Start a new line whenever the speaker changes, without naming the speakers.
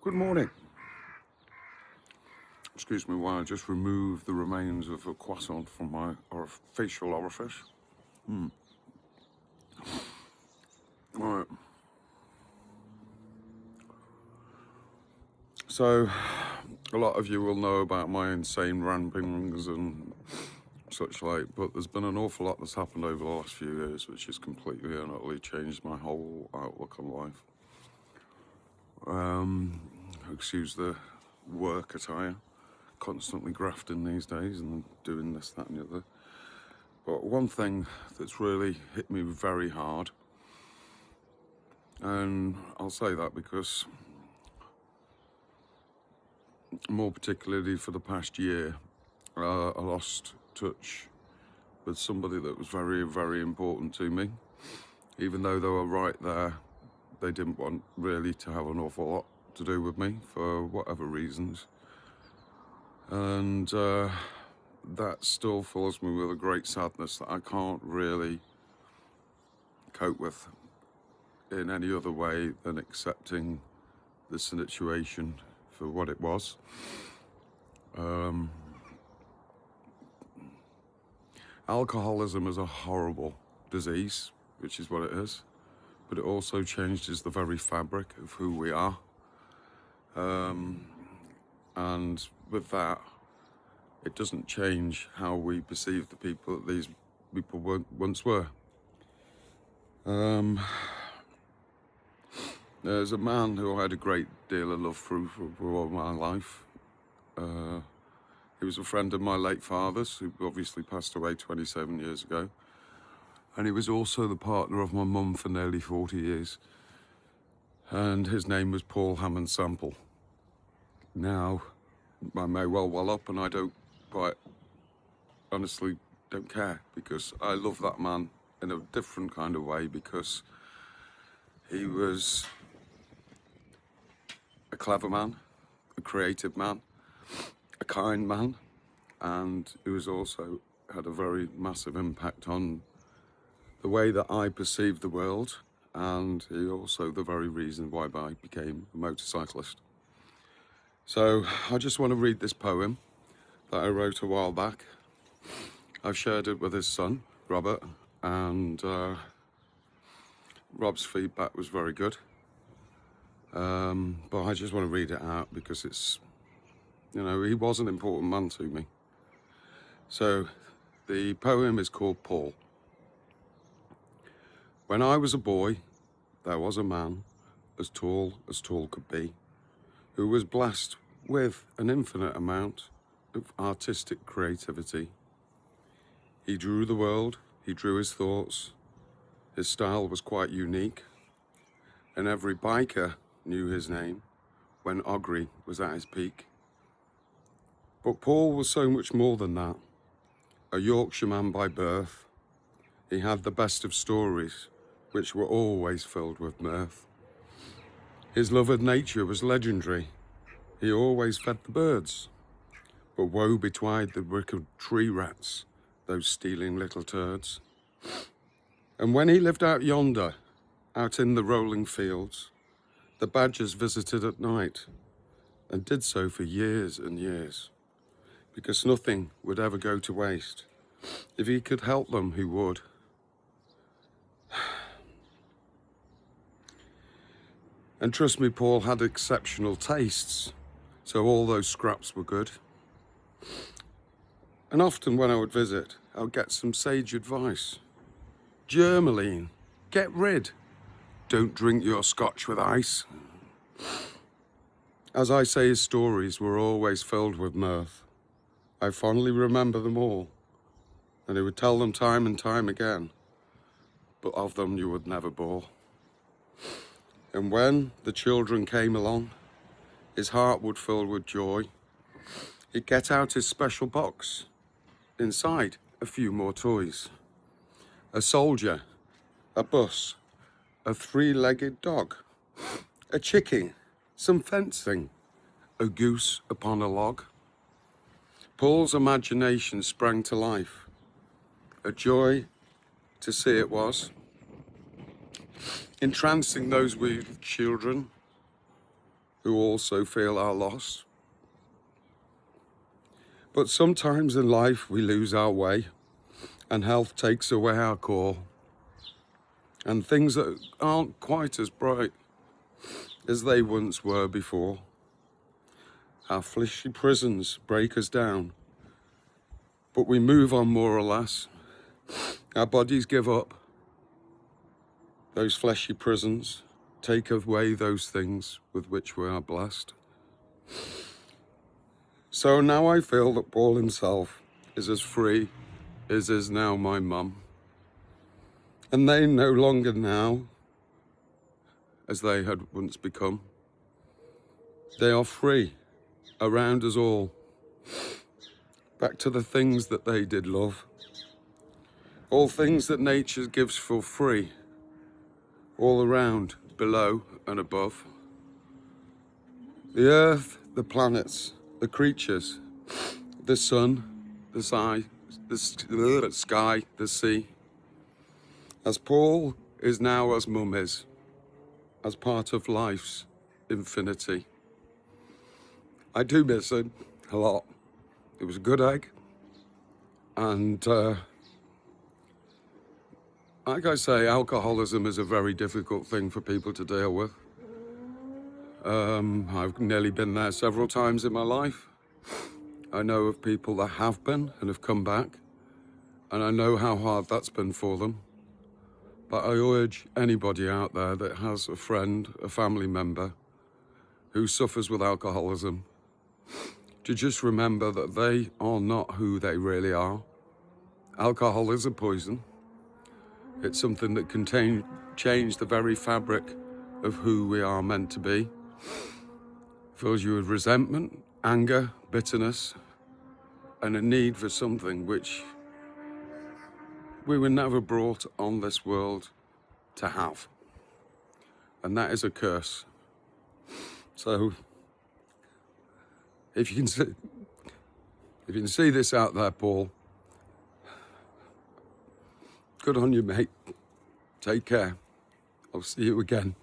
Good morning. Excuse me while I just remove the remains of a croissant from my facial orifice. All right. So, a lot of you will know about my insane ramblings and such like, but there's been an awful lot that's happened over the last few years, which has completely and utterly changed my whole outlook on life. Excuse the work attire. Constantly grafting these days and doing this, that and the other. But one thing that's really hit me very hard, and I'll say that because more particularly for the past year, I lost touch with somebody that was very, very important to me. Even though they were right there, they didn't want really to have an awful lot to do with me for whatever reasons. And that still fills me with a great sadness that I can't really cope with in any other way than accepting the situation for what it was. Alcoholism is a horrible disease, which is what it is, but it also changes the very fabric of who we are. And with that, it doesn't change how we perceive the people that these people once were. There's a man who I had a great deal of love for all my life. He was a friend of my late father's, who obviously passed away 27 years ago. And he was also the partner of my mum for nearly 40 years. And his name was Paul Hammond Sample. Now, I may well up, and I don't quite, honestly, don't care, because I love that man in a different kind of way, because he was a clever man, a creative man, a kind man, and he was also had a very massive impact on the way that I perceived the world, and he also the very reason why I became a motorcyclist. So I just want to read this poem that I wrote a while back. I've shared it with his son, Robert, and Rob's feedback was very good. But I just want to read it out because it's, you know, he was an important man to me. So the poem is called Paul. When I was a boy, there was a man as tall could be, who was blessed with an infinite amount of artistic creativity. He drew the world, he drew his thoughts. His style was quite unique, and every biker knew his name when OGRI was at his peak. But Paul was so much more than that. A Yorkshireman by birth, he had the best of stories, which were always filled with mirth. His love of nature was legendary. He always fed the birds. But woe betide the wicked tree rats, those stealing little turds. And when he lived out yonder, out in the rolling fields, the badgers visited at night, and did so for years and years, because nothing would ever go to waste. If he could help them, he would. And trust me, Paul had exceptional tastes, so all those scraps were good. And often when I would visit, I would get some sage advice. Germaline, get rid. Don't drink your scotch with ice. As I say, his stories were always filled with mirth. I fondly remember them all, and he would tell them time and time again, but of them you would never bore. And when the children came along, his heart would fill with joy. He'd get out his special box, inside a few more toys. A soldier, a bus, a three-legged dog, a chicken, some fencing, a goose upon a log. Paul's imagination sprang to life. A joy to see it was, entrancing those wee children. who also feel our loss. But sometimes in life we lose our way and health takes away our call, and things that aren't quite as bright as they once were before. Our fleshy prisons break us down, but we move on more or less. Our bodies give up those fleshy prisons, take away those things with which we are blessed. So now I feel that Paul himself is as free as is now my mum. And they no longer now as they had once become. They are free around us all, back to the things that they did love. All things that nature gives for free, all around, below and above. The earth, the planets, the creatures, the sun, the sky, the sea. As Paul is now as Mum is, as part of life's infinity. I do miss him a lot. It was a good egg. And like I say, alcoholism is a very difficult thing for people to deal with. I've nearly been there several times in my life. I know of people that have been and have come back, and I know how hard that's been for them. But I urge anybody out there that has a friend, a family member who suffers with alcoholism to just remember that they are not who they really are. Alcohol is a poison. It's something that can change the very fabric of who we are meant to be. Fills you with resentment, anger, bitterness, and a need for something which we were never brought on this world to have. And that is a curse. So if you can see this out there, Paul, good on you, mate. Take care. I'll see you again.